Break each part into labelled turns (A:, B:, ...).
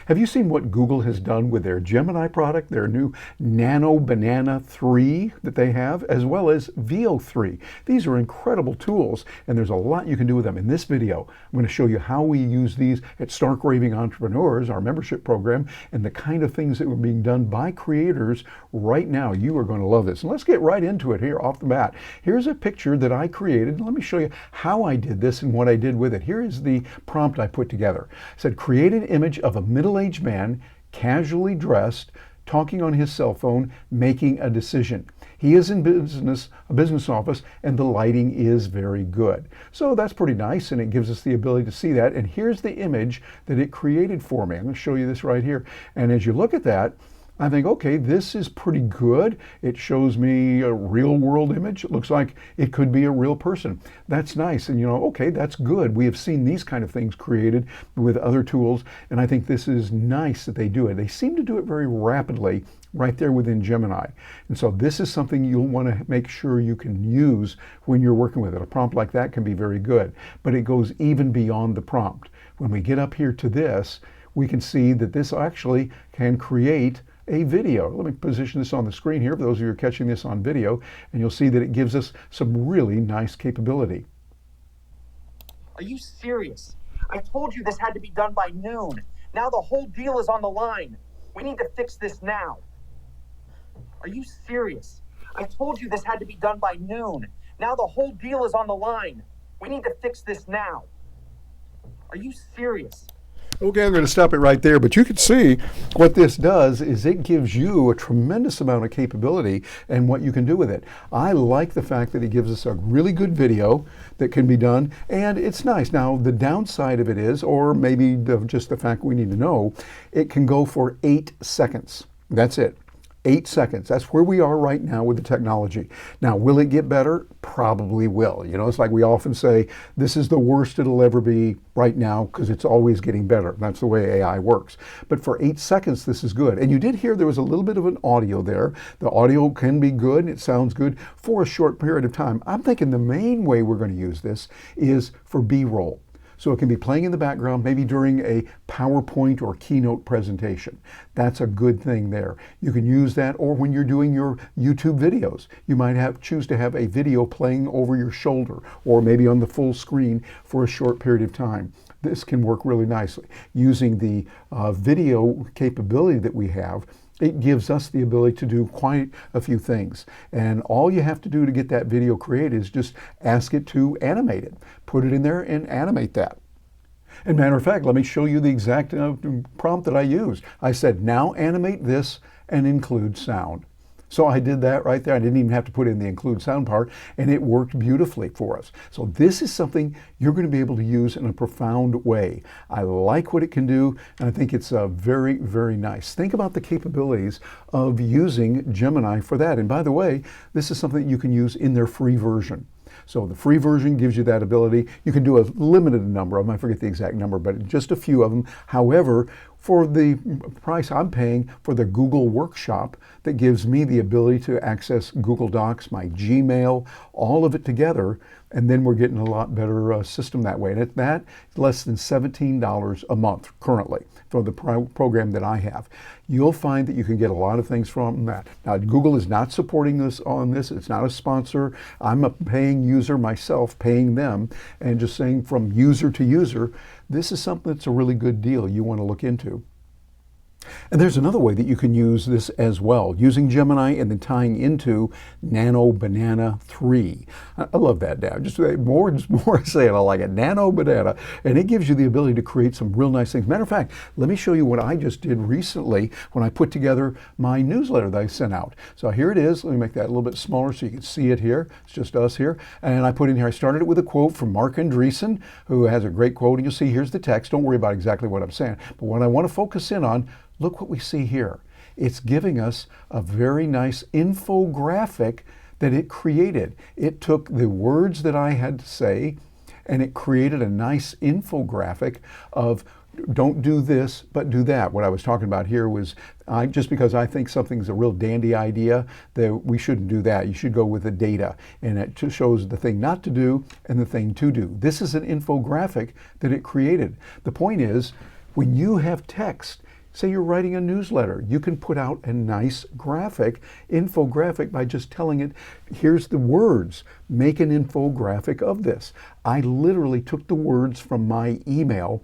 A: Have you seen what Google has done with their Gemini product, their new Nano Banana 3 that they have, as well as VO3? These are incredible tools, and there's a lot you can do with them. In this video, I'm going to show you how we use these at Stark Raving Entrepreneurs, our membership program, and the kind of things that were being done by creators right now. You are going to love this. And let's get right into it here off the bat. Here's a picture that I created. Let me show you how I did this and what I did with it. Here is the prompt I put together. It said, create an image of a middle-aged man, casually dressed, talking on his cell phone, making a decision. He is in a business office, and the lighting is very good. So that's pretty nice, and it gives us the ability to see that. And here's the image that it created for me. I'm going to show you this right here. And as you look at that, I think, okay, this is pretty good. It shows me a real world image. It looks like it could be a real person. That's nice. And okay, that's good. We have seen these kind of things created with other tools, and I think this is nice that they do it. They seem to do it very rapidly right there within Gemini. And so this is something you'll want to make sure you can use when you're working with it. A prompt like that can be very good, but it goes even beyond the prompt. When we get up here to this, we can see that this actually can create a video. Let me position this on the screen here for those of you who are catching this on video, and you'll see that it gives us some really nice capability.
B: Are you serious? I told you this had to be done by noon. Now the whole deal is on the line. We need to fix this now. Are you serious? I told you this had to be done by noon. Now the whole deal is on the line. We need to fix this now. Are you serious?
A: Okay, I'm going to stop it right there, but you can see what this does is it gives you a tremendous amount of capability and what you can do with it. I like the fact that it gives us a really good video that can be done, and it's nice. Now, the downside of it is, or maybe just the fact we need to know, it can go for 8 seconds. That's it. 8 seconds. That's where we are right now with the technology. Now, will it get better? Probably will. It's like we often say, this is the worst it'll ever be right now because it's always getting better. That's the way AI works. But for 8 seconds, this is good. And you did hear there was a little bit of an audio there. The audio can be good and it sounds good for a short period of time. I'm thinking the main way we're going to use this is for B-roll. So it can be playing in the background, maybe during a PowerPoint or keynote presentation. That's a good thing there. You can use that, or when you're doing your YouTube videos, you might choose to have a video playing over your shoulder, or maybe on the full screen for a short period of time. This can work really nicely. Using the video capability that we have, it gives us the ability to do quite a few things. And all you have to do to get that video created is just ask it to animate it. Put it in there and animate that. And matter of fact, let me show you the exact prompt that I used. I said, now animate this and include sound. So I did that right there. I didn't even have to put in the include sound part, and it worked beautifully for us. So this is something you're going to be able to use in a profound way. I like what it can do, and I think it's very, very nice. Think about the capabilities of using Gemini for that. And by the way, this is something you can use in their free version. So the free version gives you that ability. You can do a limited number of them. I forget the exact number, but just a few of them. However, for the price I'm paying for the Google Workshop, that gives me the ability to access Google Docs, my Gmail, all of it together, and then we're getting a lot better system that way. And at that, it's less than $17 a month currently for the program that I have. You'll find that you can get a lot of things from that. Now, Google is not supporting this on this. It's not a sponsor. I'm a paying user myself, paying them, and just saying from user to user, this is something that's a really good deal you want to look into. And there's another way that you can use this as well, using Gemini and then tying into Nano Banana 3. I love that now. Just more and more I say it, I like it. Nano Banana. And it gives you the ability to create some real nice things. Matter of fact, let me show you what I just did recently when I put together my newsletter that I sent out. So here it is. Let me make that a little bit smaller so you can see it here. It's just us here. And I put in here, I started it with a quote from Mark Andreessen, who has a great quote. And you'll see here's the text. Don't worry about exactly what I'm saying. But what I want to focus in on, look what we see here. It's giving us a very nice infographic that it created. It took the words that I had to say and it created a nice infographic of don't do this, but do that. What I was talking about here was just because I think something's a real dandy idea, that we shouldn't do that. You should go with the data, and it just shows the thing not to do and the thing to do. This is an infographic that it created. The point is, when you have text, Say you're writing a newsletter. You can put out a nice graphic, infographic, by just telling it, here's the words, make an infographic of this. I literally took the words from my email,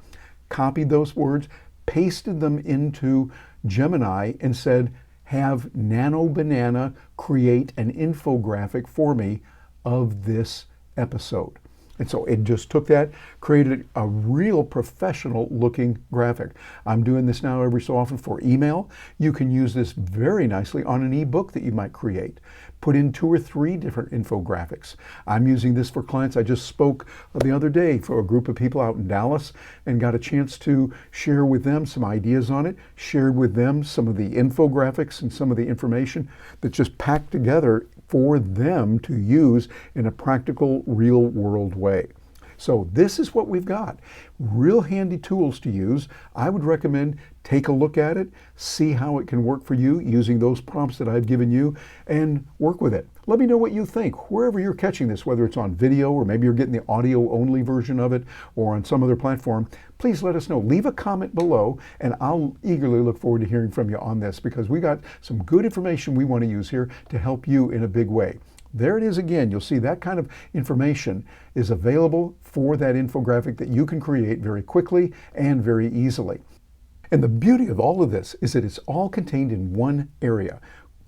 A: copied those words, pasted them into Gemini and said, have Nano Banana create an infographic for me of this episode. And so it just took that, created a real professional looking graphic. I'm doing this now every so often for email. You can use this very nicely on an ebook that you might create. Put in 2 or 3 different infographics. I'm using this for clients. I just spoke the other day for a group of people out in Dallas and got a chance to share with them some ideas on it, shared with them some of the infographics and some of the information that's just packed together for them to use in a practical, real world way. So this is what we've got. Real handy tools to use. I would recommend take a look at it, see how it can work for you using those prompts that I've given you, and work with it. Let me know what you think, wherever you're catching this, whether it's on video or maybe you're getting the audio only version of it or on some other platform. Please let us know. Leave a comment below and I'll eagerly look forward to hearing from you on this, because we got some good information we want to use here to help you in a big way. There it is again. You'll see that kind of information is available for that infographic that you can create very quickly and very easily. And the beauty of all of this is that it's all contained in one area.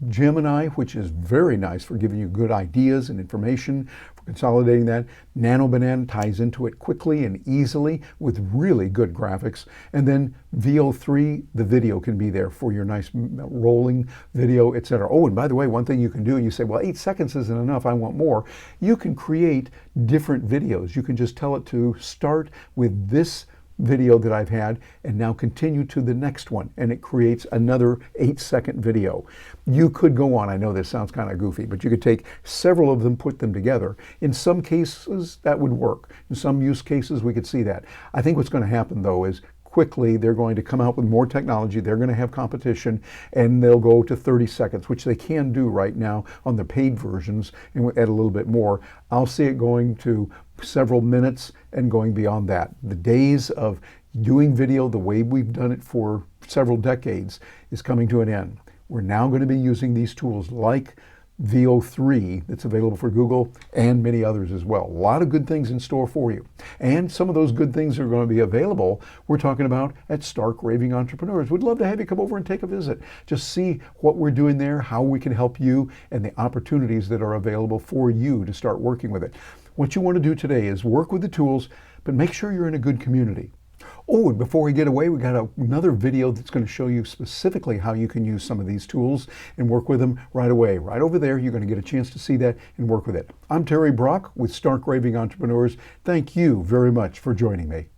A: Gemini, which is very nice for giving you good ideas and information, for consolidating that. Nano Banana ties into it quickly and easily with really good graphics. And then VO3, the video can be there for your nice rolling video, etc. Oh, and by the way, one thing you can do, and you say, well, 8 seconds isn't enough, I want more. You can create different videos. You can just tell it to start with this video that I've had and now continue to the next one, and it creates another 8-second video. You could go on. I know this sounds kind of goofy, but you could take several of them, put them together. In some cases that would work. In some use cases we could see that. I think what's going to happen though is quickly they're going to come out with more technology. They're going to have competition and they'll go to 30 seconds, which they can do right now on the paid versions, and add a little bit more. I'll see it going to several minutes and going beyond that. The days of doing video the way we've done it for several decades is coming to an end. We're now going to be using these tools like VO3 that's available for Google and many others as well. A lot of good things in store for you. And some of those good things are going to be available, we're talking about at Stark Raving Entrepreneurs. We'd love to have you come over and take a visit. Just see what we're doing there, how we can help you, and the opportunities that are available for you to start working with it. What you want to do today is work with the tools, but make sure you're in a good community. Oh, and before we get away, we got another video that's going to show you specifically how you can use some of these tools and work with them right away. Right over there, you're going to get a chance to see that and work with it. I'm Terry Brock with Stark Raving Entrepreneurs. Thank you very much for joining me.